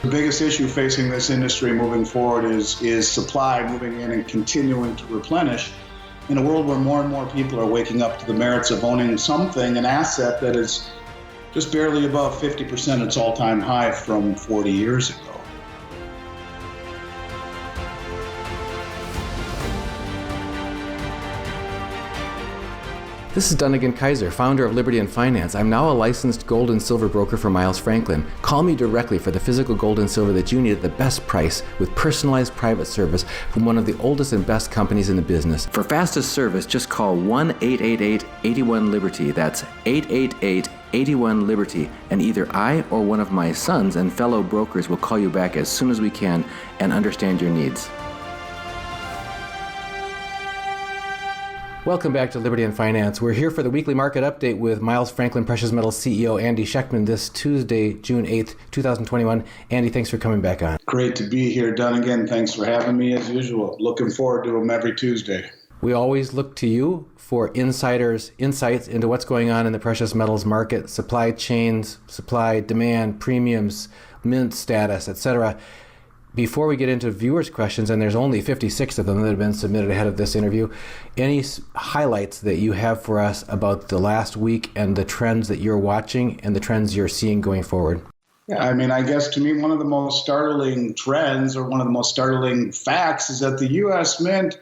The biggest issue facing this industry moving forward is supply moving in and continuing to replenish in a world where more and more people are waking up to the merits of owning something, an asset that is just barely above 50% its all-time high from 40 years ago. This is Dunnigan Kaiser, founder of Liberty and Finance. I'm now a licensed gold and silver broker for Miles Franklin. Call me directly for the physical gold and silver that you need at the best price with personalized private service from one of the oldest and best companies in the business. For fastest service, just call 1-888-81-LIBERTY. That's 888-81-LIBERTY. And either I or one of my sons and fellow brokers will call you back as soon as we can and understand your needs. Welcome back to Liberty and Finance. We're here for the weekly market update with Miles Franklin Precious Metals CEO Andy Schectman this Tuesday, June 8th, 2021. Andy, thanks for coming back on. Great to be here, Dunnigan. Thanks for having me as usual. Looking forward to them every Tuesday. We always look to you for insights into what's going on in the precious metals market, supply chains, supply, demand, premiums, mint status, etc. Before we get into viewers' questions, and there's only 56 of them that have been submitted ahead of this interview, any highlights that you have for us about the last week and the trends that you're watching and the trends you're seeing going forward? Yeah, I mean, I guess to me, one of the most startling trends or one of the most startling facts is that the U.S. Mint,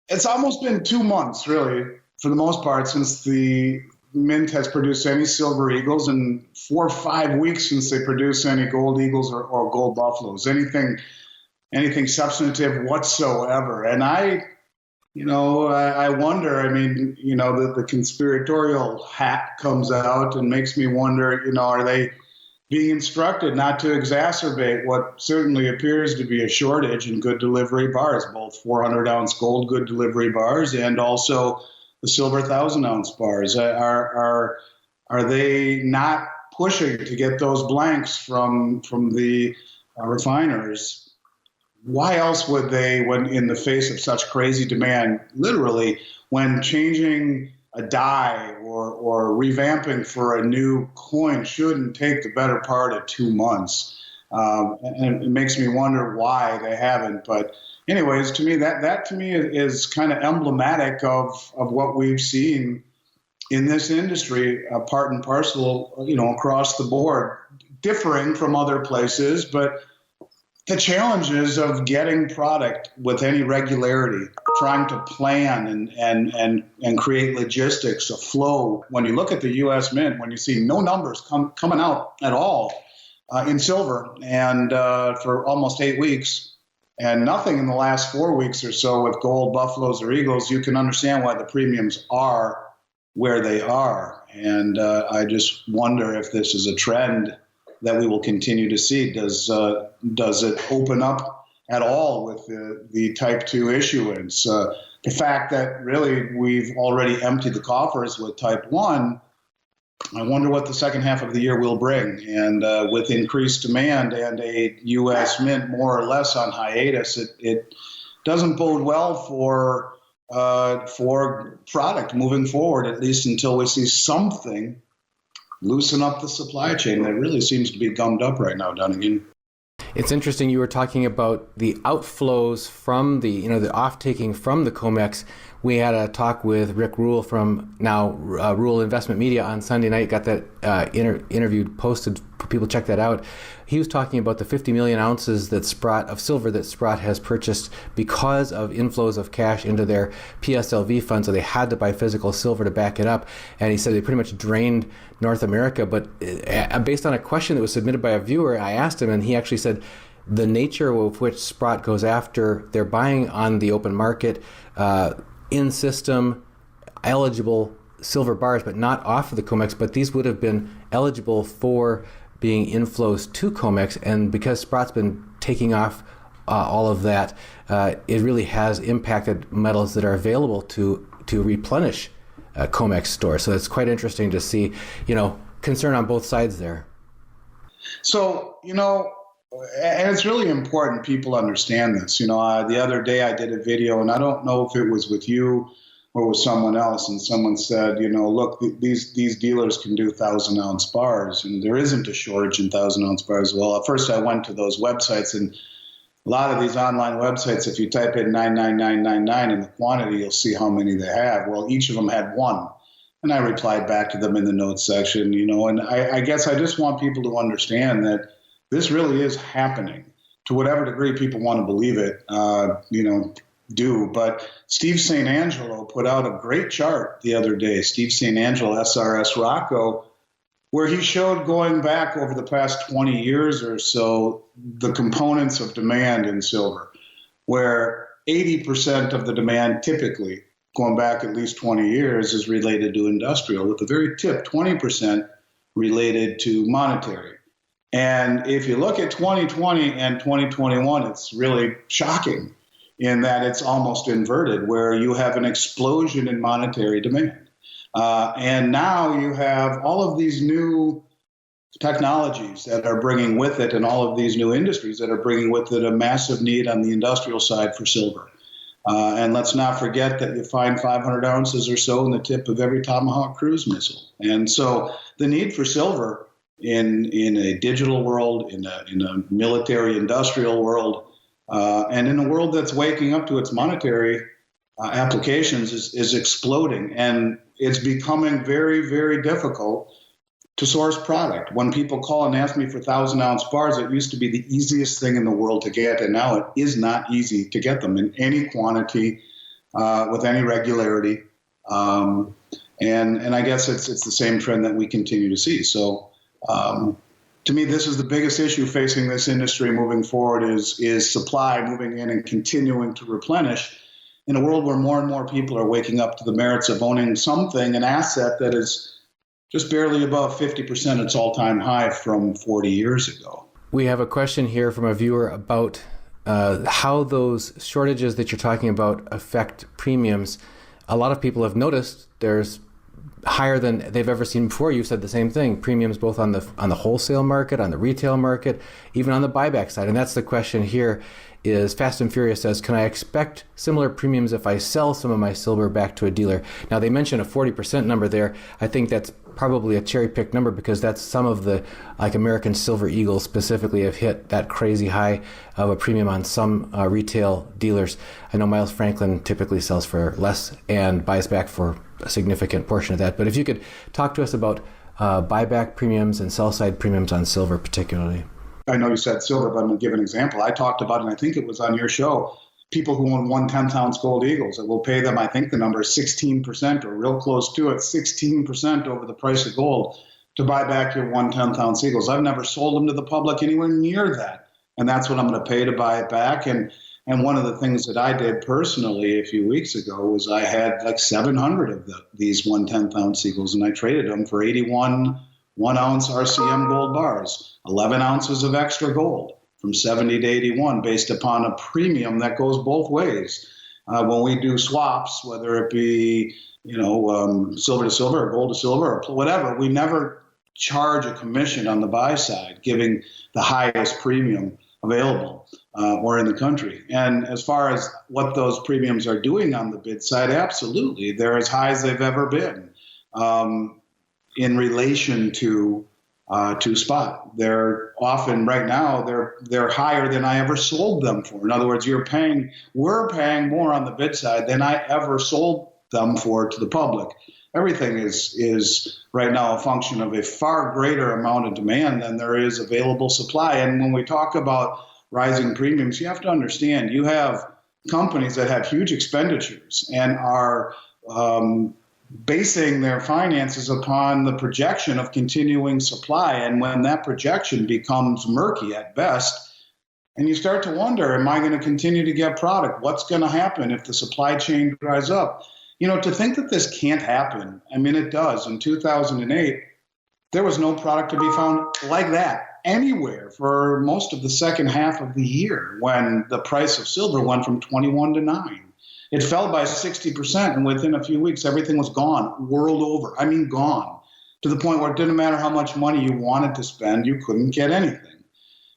it's almost been 2 months, really, for the most part, since the Mint has produced any silver eagles, and 4 or 5 weeks since they produced any gold eagles or gold buffaloes, anything substantive whatsoever. And I wonder, I mean, the conspiratorial hat comes out and makes me wonder, are they being instructed not to exacerbate what certainly appears to be a shortage in good delivery bars, both 400-ounce gold good delivery bars and also the silver 1,000-ounce bars? Are they not pushing to get those blanks from the refiners? Why else would they, when in the face of such crazy demand, literally, when changing a die or revamping for a new coin shouldn't take the better part of 2 months? And it makes me wonder why they haven't. But anyways, to me, that to me is kind of emblematic of what we've seen in this industry, part and parcel, across the board, differing from other places, but the challenges of getting product with any regularity, trying to plan and create logistics, a flow. When you look at the U.S. Mint, when you see no numbers coming out at all in silver, and for almost 8 weeks, and nothing in the last 4 weeks or so with gold, buffaloes, or eagles, you can understand why the premiums are where they are. And I just wonder if this is a trend that we will continue to see. Does it open up at all with the Type 2 issuance? The fact that really we've already emptied the coffers with Type 1, I wonder what the second half of the year will bring. And with increased demand and a U.S. Mint more or less on hiatus, it doesn't bode well for product moving forward, at least until we see something loosen up the supply chain that really seems to be gummed up right now, Dunnigan. It's interesting you were talking about the outflows from the off-taking from the COMEX. We had a talk with Rick Rule from now Rule Investment Media on Sunday night. Got that interview posted for people to check that out. He was talking about the 50 million ounces of silver that Sprott has purchased because of inflows of cash into their PSLV fund, so they had to buy physical silver to back it up. And he said they pretty much drained North America. But based on a question that was submitted by a viewer, I asked him, and he actually said the nature of which Sprott goes after, they're buying on the open market, in-system eligible silver bars, but not off of the COMEX, but these would have been eligible for being inflows to COMEX, and because Sprott's been taking off all of that, it really has impacted metals that are available to replenish COMEX stores. So it's quite interesting to see, concern on both sides there. So, and it's really important people understand this. The other day I did a video, and I don't know if it was with you or with someone else, and someone said, look, these dealers can do 1,000-ounce bars, and there isn't a shortage in 1,000-ounce bars. Well, at first I went to those websites, and a lot of these online websites, if you type in 99999 in the quantity, you'll see how many they have. Well, each of them had one. And I replied back to them in the notes section, and I guess I just want people to understand that this really is happening. To whatever degree people want to believe it, do. But Steve St. Angelo put out a great chart the other day, Steve St. Angelo, SRS Rocco, where he showed going back over the past 20 years or so, the components of demand in silver, where 80% of the demand typically, going back at least 20 years, is related to industrial, with the very tip, 20% related to monetary. And if you look at 2020 and 2021, it's really shocking in that it's almost inverted, where you have an explosion in monetary demand. And now you have all of these new technologies that are bringing with it, and all of these new industries that are bringing with it a massive need on the industrial side for silver. And let's not forget that you find 500 ounces or so in the tip of every Tomahawk cruise missile. And so the need for silver in a digital world, in a military industrial world, and in a world that's waking up to its monetary applications is exploding. And it's becoming very, very difficult to source product. When people call and ask me for 1,000-ounce bars, it used to be the easiest thing in the world to get, and now it is not easy to get them in any quantity, with any regularity. And I guess it's the same trend that we continue to see. So to me, this is the biggest issue facing this industry moving forward is supply moving in and continuing to replenish in a world where more and more people are waking up to the merits of owning something, an asset that is just barely above 50% its all-time high from 40 years ago. We have a question here from a viewer about how those shortages that you're talking about affect premiums. A lot of people have noticed there's higher than they've ever seen before. You said the same thing. Premiums both on the wholesale market, on the retail market, even on the buyback side. And that's the question here. Is Fast and Furious says, can I expect similar premiums if I sell some of my silver back to a dealer? Now, they mentioned a 40% number there. I think that's probably a cherry-picked number because that's some of the, like American Silver Eagles specifically, have hit that crazy high of a premium on some retail dealers. I know Miles Franklin typically sells for less and buys back for a significant portion of that. But if you could talk to us about buyback premiums and sell-side premiums on silver particularly. I know you said silver, but I'm going to give an example. I talked about, and I think it was on your show, people who own 1/10-ounce gold eagles. It will pay them, I think the number is 16% or real close to it, 16% over the price of gold to buy back your 1/10-ounce eagles. I've never sold them to the public anywhere near that. And that's what I'm going to pay to buy it back. And one of the things that I did personally a few weeks ago was I had like 700 of these 1/10-ounce eagles, and I traded them for 81 1-ounce RCM gold bars, 11 ounces of extra gold from 70 to 81 based upon a premium that goes both ways. When we do swaps, whether it be, silver to silver or gold to silver or whatever, we never charge a commission on the buy side, giving the highest premium available or in the country. And as far as what those premiums are doing on the bid side, absolutely. They're as high as they've ever been. In relation to spot, they're often right now they're higher than I ever sold them for. In other words, we're paying more on the bid side than I ever sold them for to the public. Everything is right now a function of a far greater amount of demand than there is available supply. And when we talk about rising premiums, you have to understand you have companies that have huge expenditures and are basing their finances upon the projection of continuing supply. And when that projection becomes murky at best, and you start to wonder, am I going to continue to get product? What's going to happen if the supply chain dries up? To think that this can't happen, I mean, it does. In 2008, there was no product to be found like that anywhere for most of the second half of the year when the price of silver went from 21 to 9. It fell by 60%, and within a few weeks, everything was gone, world over. I mean, gone, to the point where it didn't matter how much money you wanted to spend, you couldn't get anything.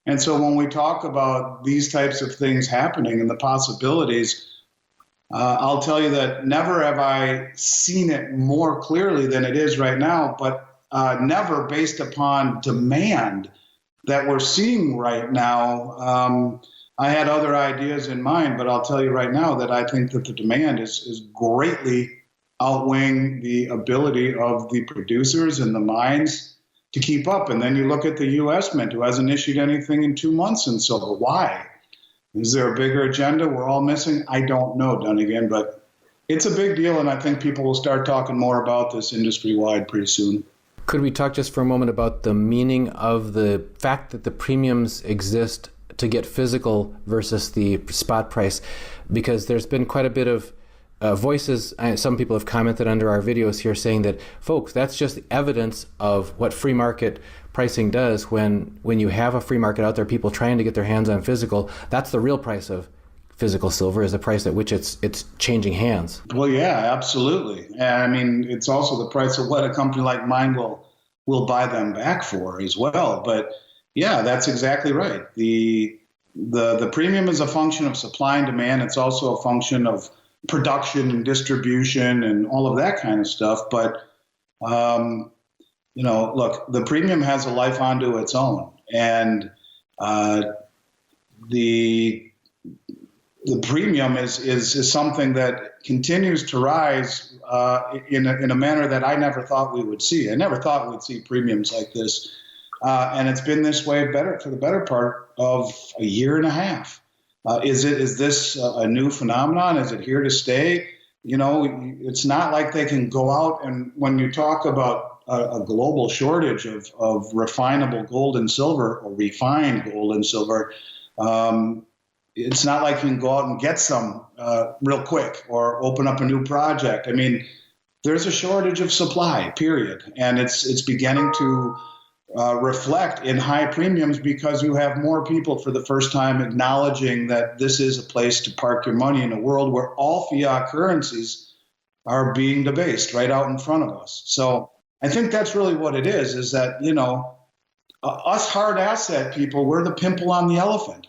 And so when we talk about these types of things happening and the possibilities, I'll tell you that never have I seen it more clearly than it is right now, but never based upon demand that we're seeing right now. I had other ideas in mind, but I'll tell you right now that I think that the demand is greatly outweighing the ability of the producers and the mines to keep up. And then you look at the U.S. Mint, who hasn't issued anything in 2 months in silver. Why? Is there a bigger agenda we're all missing? I don't know, Dunnigan, but it's a big deal, and I think people will start talking more about this industry-wide pretty soon. Could we talk just for a moment about the meaning of the fact that the premiums exist to get physical versus the spot price? Because there's been quite a bit of voices, some people have commented under our videos here saying that, folks, that's just evidence of what free market pricing does. When you have a free market out there, people trying to get their hands on physical, that's the real price of physical silver, is the price at which it's changing hands. Well, yeah, absolutely. And I mean, it's also the price of what a company like mine will buy them back for as well. But yeah, that's exactly right. The premium is a function of supply and demand. It's also a function of production and distribution and all of that kind of stuff. But, look, the premium has a life onto its own. And the premium is something that continues to rise in a manner that I never thought we would see. I never thought we'd see premiums like this. And it's been this way for the better part of a year and a half. Is this a new phenomenon? Is it here to stay? It's not like they can go out and when you talk about a global shortage of refinable gold and silver or refined gold and silver, it's not like you can go out and get some real quick or open up a new project. I mean, there's a shortage of supply, period. And it's beginning to reflect in high premiums because you have more people for the first time acknowledging that this is a place to park your money in a world where all fiat currencies are being debased right out in front of us. So I think that's really what it is that, us hard asset people, we're the pimple on the elephant.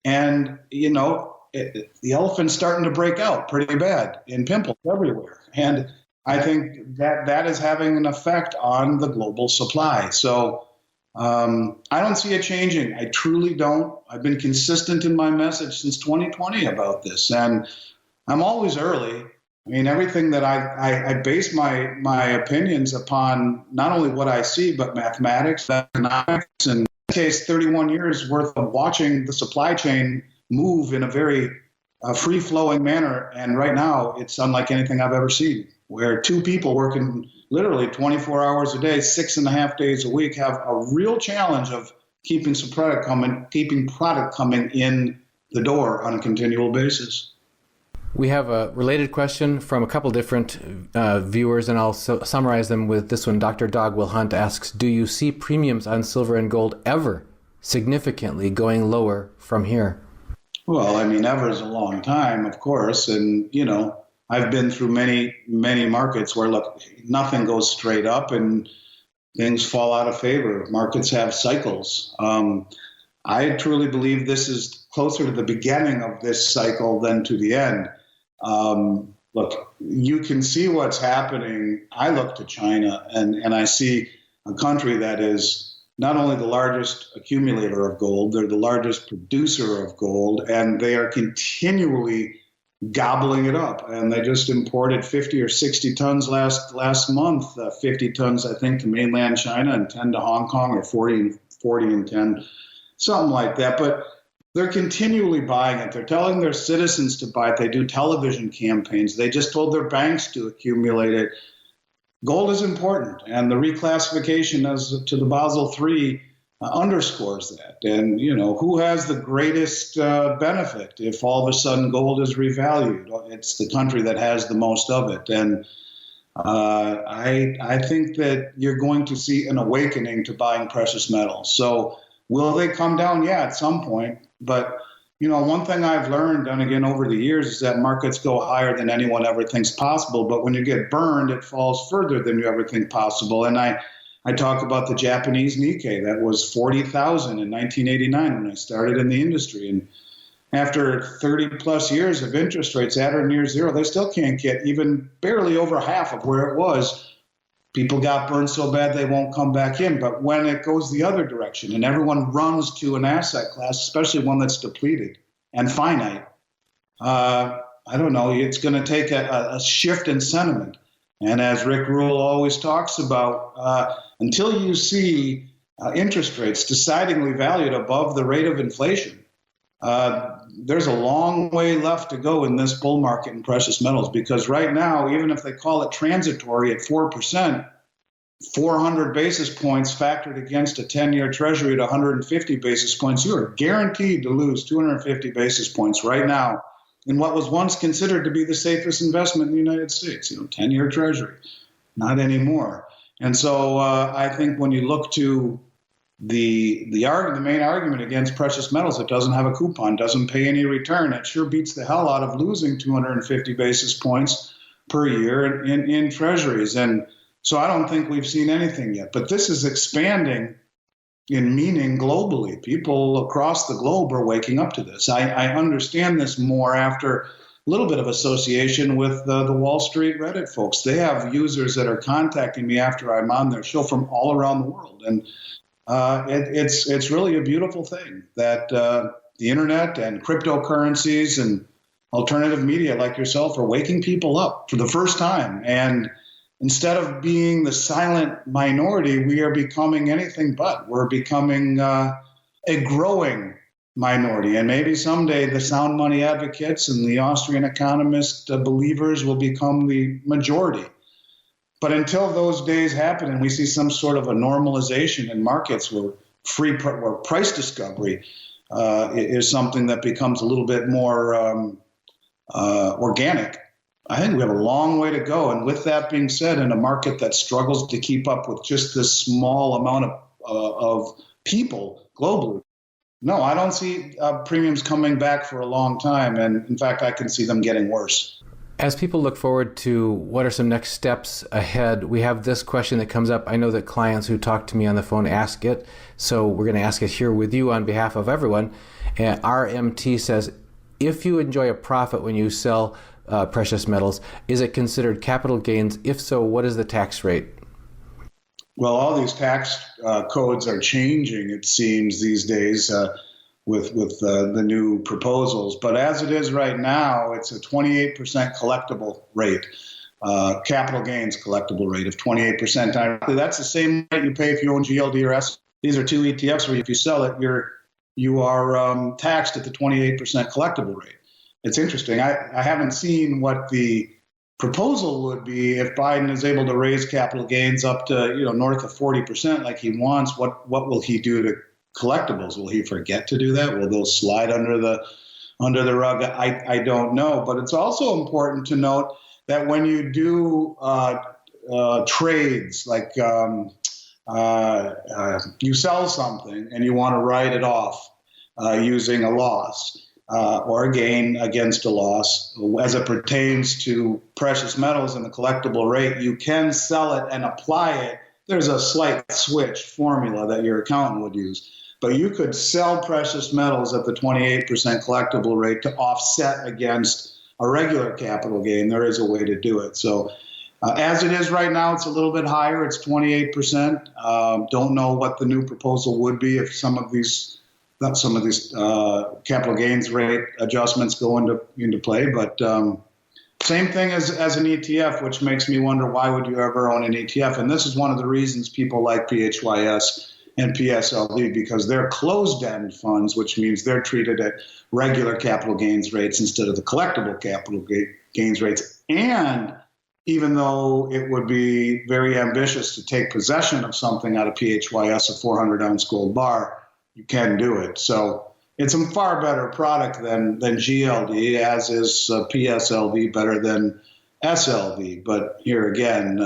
And, the elephant's starting to break out pretty bad in pimples everywhere. And I think that is having an effect on the global supply. So I don't see it changing. I truly don't. I've been consistent in my message since 2020 about this. And I'm always early. I mean, everything that I base my opinions upon not only what I see, but mathematics, economics, and in this case, 31 years worth of watching the supply chain move in a very free-flowing manner. And right now, it's unlike anything I've ever seen, where two people working literally 24 hours a day, 6.5 days a week, have a real challenge of keeping product coming in the door on a continual basis. We have a related question from a couple different viewers, and I'll summarize them with this one. Dr. Dog Will Hunt asks, do you see premiums on silver and gold ever significantly going lower from here? Well, I mean, ever is a long time, of course. And, I've been through many, many markets where, look, nothing goes straight up and things fall out of favor. Markets have cycles. I truly believe this is closer to the beginning of this cycle than to the end. Look, you can see what's happening. I look to China and I see a country that is not only the largest accumulator of gold, they're the largest producer of gold, and they are continually gobbling it up. And they just imported 50 or 60 tons last month, 50 tons, I think, to mainland China and 10 to Hong Kong, or 40 and 10, something like that. But they're continually buying it. They're telling their citizens to buy it. They do television campaigns. They just told their banks to accumulate it. Gold is important, and the reclassification as to the Basel III underscores that. And, who has the greatest benefit if all of a sudden gold is revalued? It's the country that has the most of it. And I think that you're going to see an awakening to buying precious metals. So will they come down? Yeah, at some point. But, one thing I've learned, and again over the years, is that markets go higher than anyone ever thinks possible. But when you get burned, it falls further than you ever think possible. And I talk about the Japanese Nikkei that was 40,000 in 1989 when I started in the industry. after 30 plus years of interest rates at or near zero, they still can't get even barely over half of where it was. People got burned so bad they won't come back in. But when it goes the other direction and everyone runs to an asset class, especially one that's depleted and finite, I don't know, it's going to take a shift in sentiment. And as Rick Rule always talks about, until you see interest rates decidedly valued above the rate of inflation, there's a long way left to go in this bull market in precious metals, because right now, even if they call it transitory at 4%, 400 basis points factored against a 10-year treasury at 150 basis points, you are guaranteed to lose 250 basis points right now in what was once considered to be the safest investment in the United States, 10-year treasury. Not anymore. And so I think when you look to the main argument against precious metals, it doesn't have a coupon, doesn't pay any return. It sure beats the hell out of losing 250 basis points per year in treasuries. And so I don't think we've seen anything yet. But this is expanding in meaning globally. People across the globe are waking up to this. I understand this more after a little bit of association with the Wall Street Reddit folks. They have users that are contacting me after I'm on their show from all around the world. And it's really a beautiful thing that the internet and cryptocurrencies and alternative media like yourself are waking people up for the first time. And instead of being the silent minority, we are becoming anything but. We're becoming a growing minority. And maybe someday the sound money advocates and the Austrian economist believers will become the majority. But until those days happen and we see some sort of a normalization in markets where where price discovery is something that becomes a little bit more organic, I think we have a long way to go. And with that being said, in a market that struggles to keep up with just this small amount of people globally, no, I don't see premiums coming back for a long time. And in fact, I can see them getting worse. As people look forward to what are some next steps ahead, we have this question that comes up. I know that clients who talk to me on the phone ask it, so we're going to ask it here with you on behalf of everyone. And RMT says, if you enjoy a profit when you sell precious metals, is it considered capital gains? If so, what is the tax rate? Well, all these tax codes are changing, it seems, these days. With the new proposals. But as it is right now, it's a 28% collectible rate, capital gains collectible rate of 28%. Ironically, that's the same rate you pay if you own GLD or S. These are two ETFs where if you sell it, you are taxed at the 28% collectible rate. It's interesting. I haven't seen what the proposal would be if Biden is able to raise capital gains up to north of 40% like he wants. What will he do to collectibles? Will he forget to do that? Will those slide under the rug? I don't know. But it's also important to note that when you do trades, like you sell something and you want to write it off using a loss or a gain against a loss, as it pertains to precious metals and the collectible rate, you can sell it and apply it. There's a slight switch formula that your accountant would use. But you could sell precious metals at the 28% collectible rate to offset against a regular capital gain. There is a way to do it. So as it is right now, it's a little bit higher. It's 28%. Don't know what the new proposal would be if some of these capital gains rate adjustments go into play. But same thing as an ETF, which makes me wonder, why would you ever own an ETF? And this is one of the reasons people like PHYS and PSLV, because they're closed-end funds, which means they're treated at regular capital gains rates instead of the collectible capital gains rates. And even though it would be very ambitious to take possession of something out of PHYS, a 400-ounce gold bar, you can do it. So it's a far better product than GLD, as is PSLV better than SLV. But here again,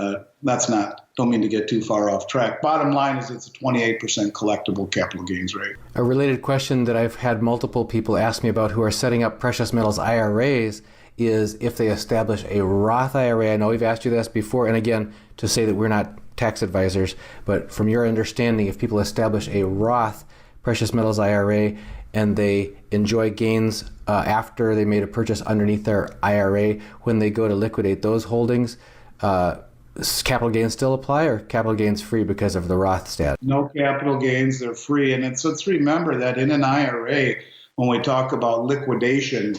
don't mean to get too far off track. Bottom line is it's a 28% collectible capital gains rate. A related question that I've had multiple people ask me about who are setting up precious metals IRAs is if they establish a Roth IRA. I know we've asked you this before, and again, to say that we're not tax advisors, but from your understanding, if people establish a Roth precious metals IRA and they enjoy gains after they made a purchase underneath their IRA, when they go to liquidate those holdings, capital gains still apply, or capital gains free because of the Roth stat? No capital gains, they're free. And let's remember that in an IRA, when we talk about liquidation,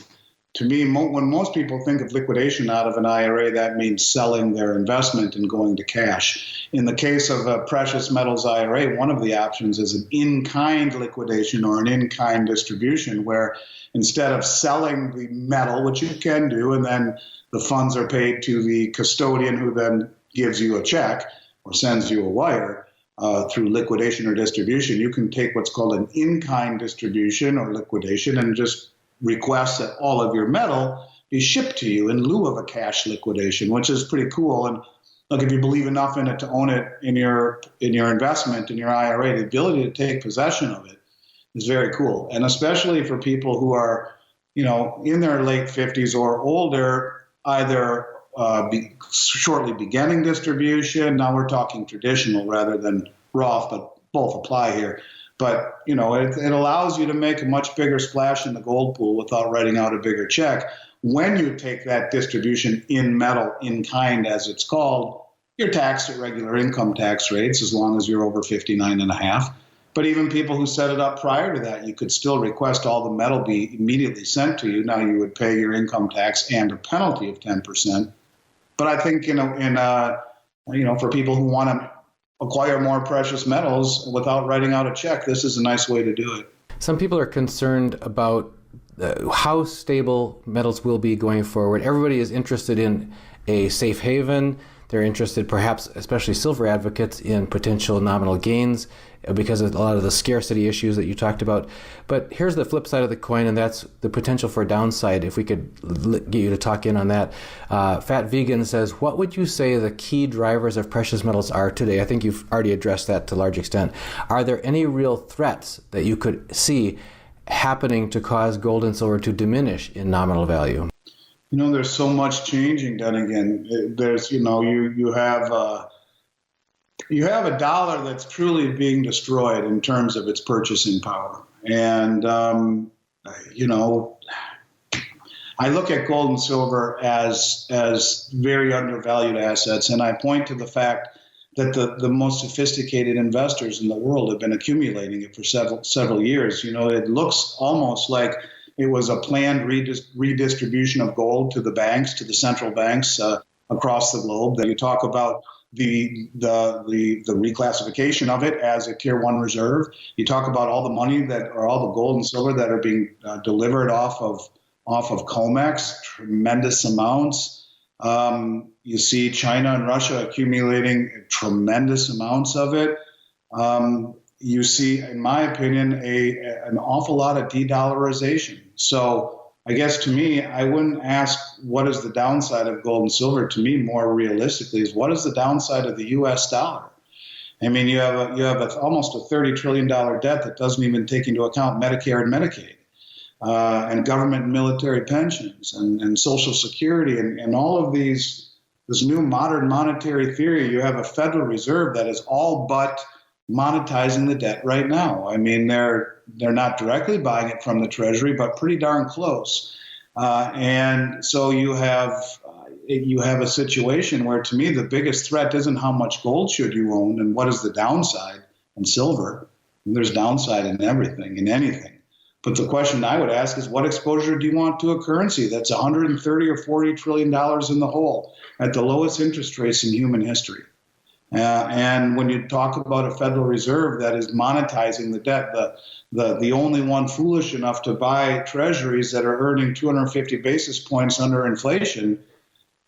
to me, when most people think of liquidation out of an IRA, that means selling their investment and going to cash. In the case of a precious metals IRA, one of the options is an in-kind liquidation or an in-kind distribution, where instead of selling the metal, which you can do, and then the funds are paid to the custodian, who then gives you a check or sends you a wire through liquidation or distribution, you can take what's called an in-kind distribution or liquidation and just request that all of your metal be shipped to you in lieu of a cash liquidation, which is pretty cool. And look, if you believe enough in it to own it in your investment, in your IRA, the ability to take possession of it is very cool. And especially for people who are, in their late 50s or older, either shortly beginning distribution. Now we're talking traditional rather than Roth, but both apply here. But, it allows you to make a much bigger splash in the gold pool without writing out a bigger check. When you take that distribution in metal, in kind, as it's called, you're taxed at regular income tax rates as long as you're over 59.5. But even people who set it up prior to that, you could still request all the metal be immediately sent to you. Now you would pay your income tax and a penalty of 10%. But I think, for people who want to acquire more precious metals without writing out a check, this is a nice way to do it. Some people are concerned about how stable metals will be going forward. Everybody is interested in a safe haven. They're interested, perhaps, especially silver advocates, in potential nominal gains because of a lot of the scarcity issues that you talked about. But here's the flip side of the coin, and that's the potential for downside. If we could get you to talk in on that. Fat Vegan says, what would you say the key drivers of precious metals are today? I think you've already addressed that to a large extent. Are there any real threats that you could see happening to cause gold and silver to diminish in nominal value? There's so much changing. Then again, there's, you have a dollar that's truly being destroyed in terms of its purchasing power. And, I look at gold and silver as very undervalued assets. And I point to the fact that the most sophisticated investors in the world have been accumulating it for several years. It looks almost like it was a planned redistribution of gold to the banks, to the central banks across the globe. That you talk about the reclassification of it as a tier 1 reserve. You talk about all the money all the gold and silver that are being delivered off of COMEX, tremendous amounts. You see China and Russia accumulating tremendous amounts of it. You see, in my opinion, an awful lot of de-dollarization. So I guess to me, I wouldn't ask what is the downside of gold and silver. To me, more realistically, is what is the downside of the U.S. dollar? I mean, you have almost a $30 trillion debt that doesn't even take into account Medicare and Medicaid, and government and military pensions and Social Security and all of this new modern monetary theory. You have a Federal Reserve that is all but monetizing the debt right now. I mean, they're not directly buying it from the Treasury, but pretty darn close. And so you have a situation where, to me, the biggest threat isn't how much gold should you own and what is the downside in silver. And there's downside in everything, in anything. But the question I would ask is, what exposure do you want to a currency that's $130 or $40 trillion in the hole at the lowest interest rates in human history? And when you talk about a Federal Reserve that is monetizing the debt, the only one foolish enough to buy treasuries that are earning 250 basis points under inflation,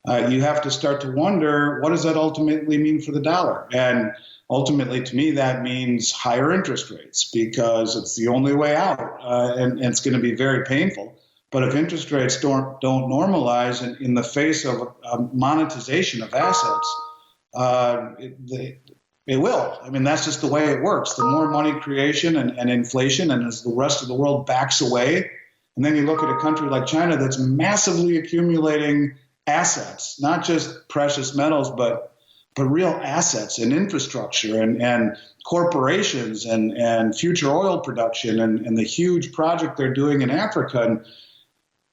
you have to start to wonder, what does that ultimately mean for the dollar? And ultimately, to me, that means higher interest rates, because it's the only way out, and it's going to be very painful. But if interest rates don't normalize in the face of monetization of assets, it will. I mean, that's just the way it works. The more money creation and inflation, and as the rest of the world backs away, and then you look at a country like China that's massively accumulating assets, not just precious metals, but real assets and infrastructure and corporations and future oil production and the huge project they're doing in Africa. And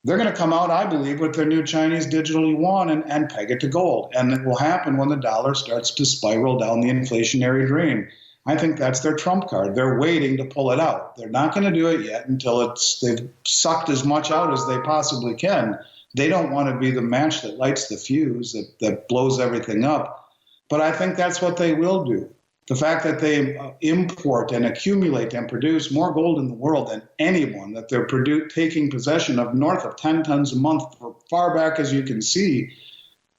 they're going to come out, I believe, with their new Chinese digital yuan and peg it to gold. And it will happen when the dollar starts to spiral down the inflationary drain. I think that's their trump card. They're waiting to pull it out. They're not going to do it yet until they've sucked as much out as they possibly can. They don't want to be the match that lights the fuse, that blows everything up. But I think that's what they will do. The fact that they import and accumulate and produce more gold in the world than anyone, that they're taking possession of north of 10 tons a month for far back as you can see,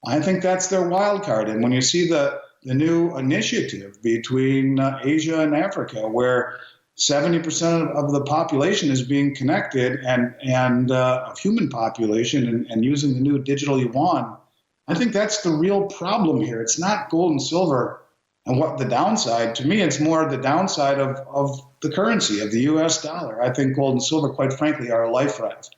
I think that's their wild card. And when you see the new initiative between Asia and Africa, where 70% of the population is being connected and of human population and using the new digital yuan, I think that's the real problem here. It's not gold and silver. And what the downside, to me, it's more the downside of the currency, of the U.S. dollar. I think gold and silver, quite frankly, are a life raft.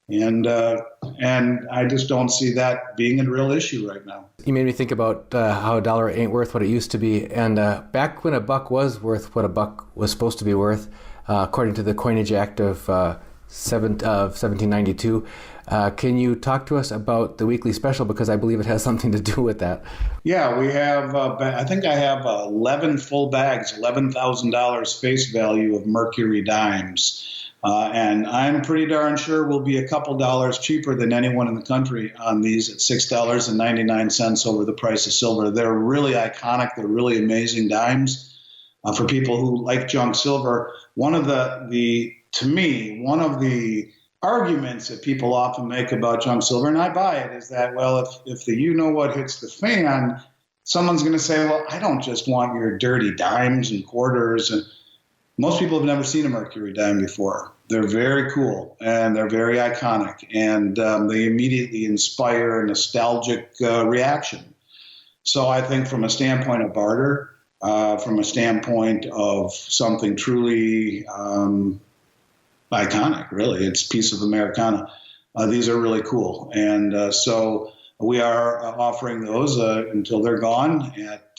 And I just don't see that being a real issue right now. You made me think about how a dollar ain't worth what it used to be. And back when a buck was worth what a buck was supposed to be worth, according to the Coinage Act of 1792, can you talk to us about the weekly special? Because I believe it has something to do with that. Yeah, we have, I think I have 11 full bags, $11,000 face value of Mercury Dimes. And I'm pretty darn sure we'll be a couple dollars cheaper than anyone in the country on these at $6.99 over the price of silver. They're really iconic. They're really amazing dimes. For people who like junk silver, one of the arguments that people often make about junk silver, and I buy it, is that, well, if the you-know-what hits the fan, someone's going to say, well, I don't just want your dirty dimes and quarters. And most people have never seen a Mercury dime before. They're very cool, and they're very iconic, and they immediately inspire a nostalgic reaction. So I think from a standpoint of barter, from a standpoint of something truly iconic, really, it's a piece of Americana, these are really cool. And so we are offering those until they're gone at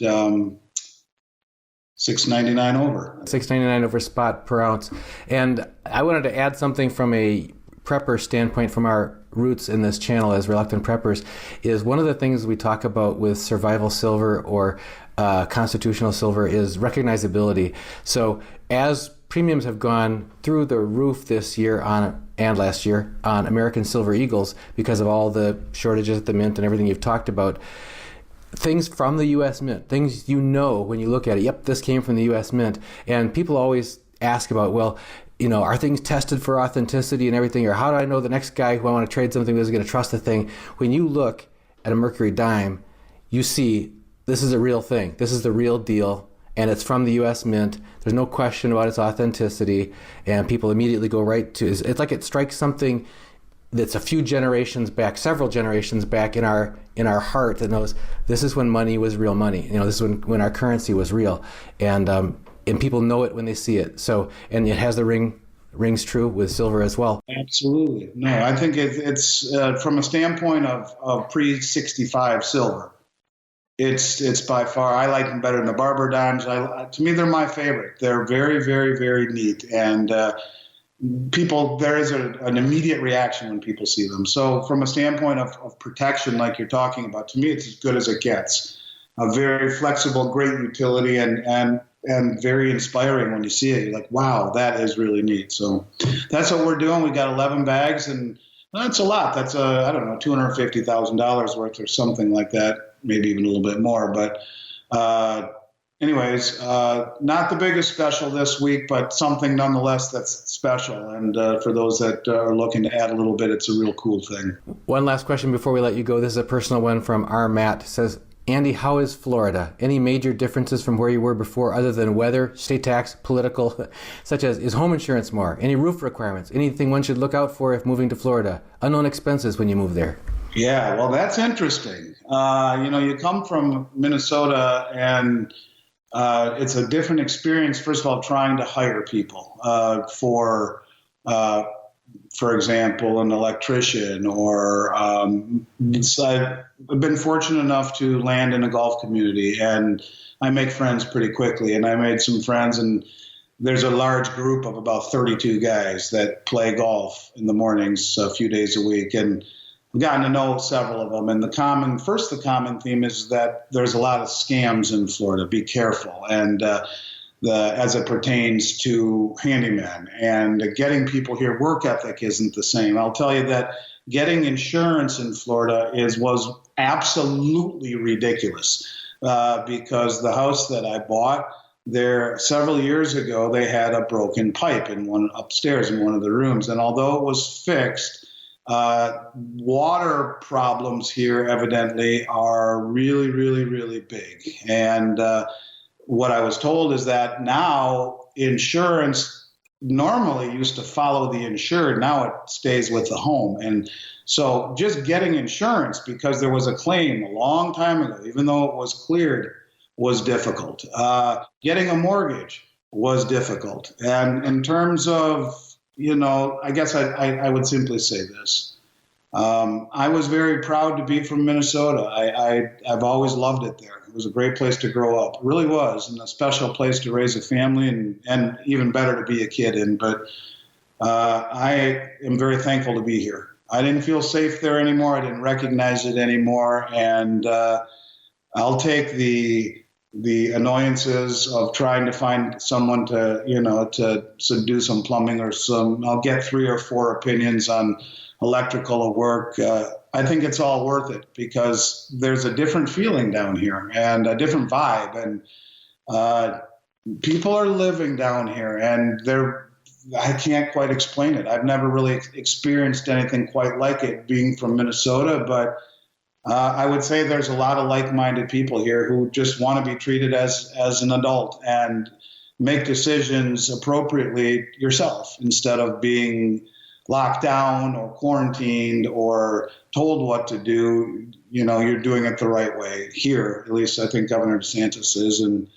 $6.99 over. $6.99 over spot per ounce. And I wanted to add something from a prepper standpoint, from our roots in this channel as reluctant preppers, is one of the things we talk about with survival silver or constitutional silver is recognizability. So as premiums have gone through the roof this year and last year on American Silver Eagles because of all the shortages at the mint and everything you've talked about, things from the U.S. Mint, things you know when you look at it, yep, this came from the U.S. Mint. And people always ask about, well, you know, are things tested for authenticity and everything? Or how do I know the next guy who I want to trade something with is going to trust the thing? When you look at a Mercury dime, you see this is a real thing. This is the real deal. And it's from the U.S. Mint. There's no question about its authenticity. And people immediately go right to, it's like it strikes something that's a few generations back, several generations back in our heart that knows this is when money was real money. You know, this is when our currency was real, and people know it when they see it. So, and it has the rings true with silver as well. Absolutely. No, I think it's from a standpoint of pre-65 silver. It's by far, I like them better than the Barber dimes. To me, they're my favorite. They're very, very, very neat, and there is an immediate reaction when people see them. So from a standpoint of protection, like you're talking about, to me, it's as good as it gets. A very flexible, great utility, and very inspiring when you see it. You're like, wow, that is really neat. So that's what we're doing. We got 11 bags, and that's a lot. That's I don't know, $250,000 worth or something like that, maybe even a little bit more. But anyways, not the biggest special this week, but something nonetheless that's special. And for those that are looking to add a little bit, it's a real cool thing. One last question before we let you go. This is a personal one from our Matt. It says, Andy, how is Florida? Any major differences from where you were before other than weather, state tax, political, such as is home insurance more? Any roof requirements? Anything one should look out for if moving to Florida? Unknown expenses when you move there? Yeah, well, that's interesting. You come from Minnesota, and it's a different experience, first of all, trying to hire people for example, an electrician, or I've been fortunate enough to land in a golf community, and I make friends pretty quickly. And I made some friends, and there's a large group of about 32 guys that play golf in the mornings a few days a week. And I've gotten to know several of them. And the common theme is that there's a lot of scams in Florida. Be careful. And as it pertains to handyman and getting people here, work ethic isn't the same. I'll tell you that getting insurance in Florida was absolutely ridiculous because the house that I bought there several years ago, they had a broken pipe upstairs in one of the rooms. And although it was fixed, water problems here evidently are really, really, really big. And what I was told is that now insurance normally used to follow the insured. Now it stays with the home. And so just getting insurance because there was a claim a long time ago, even though it was cleared, was difficult. Getting a mortgage was difficult. And in terms of, I guess I would simply say this. I was very proud to be from Minnesota. I've always loved it there. It was a great place to grow up. It really was, and a special place to raise a family and even better to be a kid in. But I am very thankful to be here. I didn't feel safe there anymore. I didn't recognize it anymore. And I'll take the annoyances of trying to find someone to do some plumbing I'll get 3 or 4 opinions on electrical work. I think it's all worth it because there's a different feeling down here and a different vibe. And people are living down here and I can't quite explain it. I've never really experienced anything quite like it being from Minnesota, but I would say there's a lot of like-minded people here who just want to be treated as an adult and make decisions appropriately yourself instead of being locked down or quarantined or told what to do. You're doing it the right way here. At least I think Governor DeSantis is. And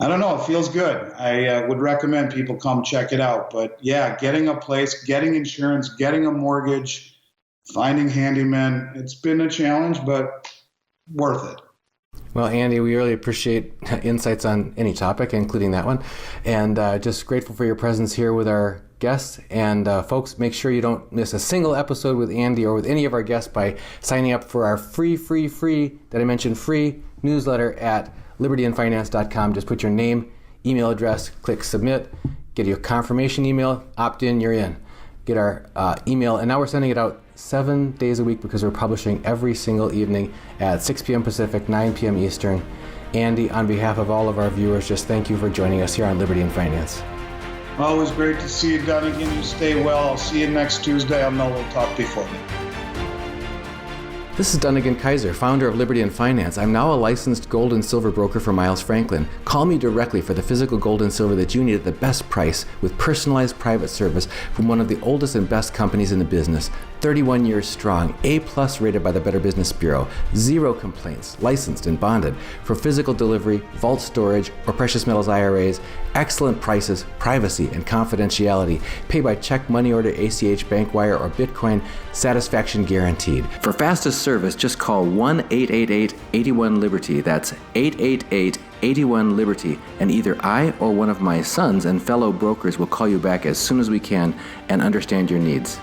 I don't know, it feels good. I would recommend people come check it out. But yeah, getting a place, getting insurance, getting a mortgage, finding handymen, it's been a challenge, but worth it. Well, Andy, we really appreciate insights on any topic, including that one. And just grateful for your presence here with our guests. And folks, make sure you don't miss a single episode with Andy or with any of our guests by signing up for our free, that I mentioned, free newsletter at libertyandfinance.com. Just put your name, email address, click submit, get your confirmation email, opt in, you're in. Get our email. And now we're sending it out 7 days a week because we're publishing every single evening at 6 p.m. Pacific, 9 p.m. Eastern. Andy, on behalf of all of our viewers, just thank you for joining us here on Liberty and Finance. Always great to see you, Dunnigan. You stay well. I'll see you next Tuesday. I know we'll talk before then. This is Dunnigan Kaiser, founder of Liberty and Finance. I'm now a licensed gold and silver broker for Miles Franklin. Call me directly for the physical gold and silver that you need at the best price with personalized private service from one of the oldest and best companies in the business. 31 years strong, A+ rated by the Better Business Bureau, 0 complaints, licensed and bonded for physical delivery, vault storage, or precious metals IRAs. Excellent prices, privacy, and confidentiality. Pay by check, money order, ACH, bank wire, or Bitcoin. Satisfaction guaranteed. For fastest service, just call 1-888-81-LIBERTY. That's 888-81-LIBERTY. And either I or one of my sons and fellow brokers will call you back as soon as we can and understand your needs.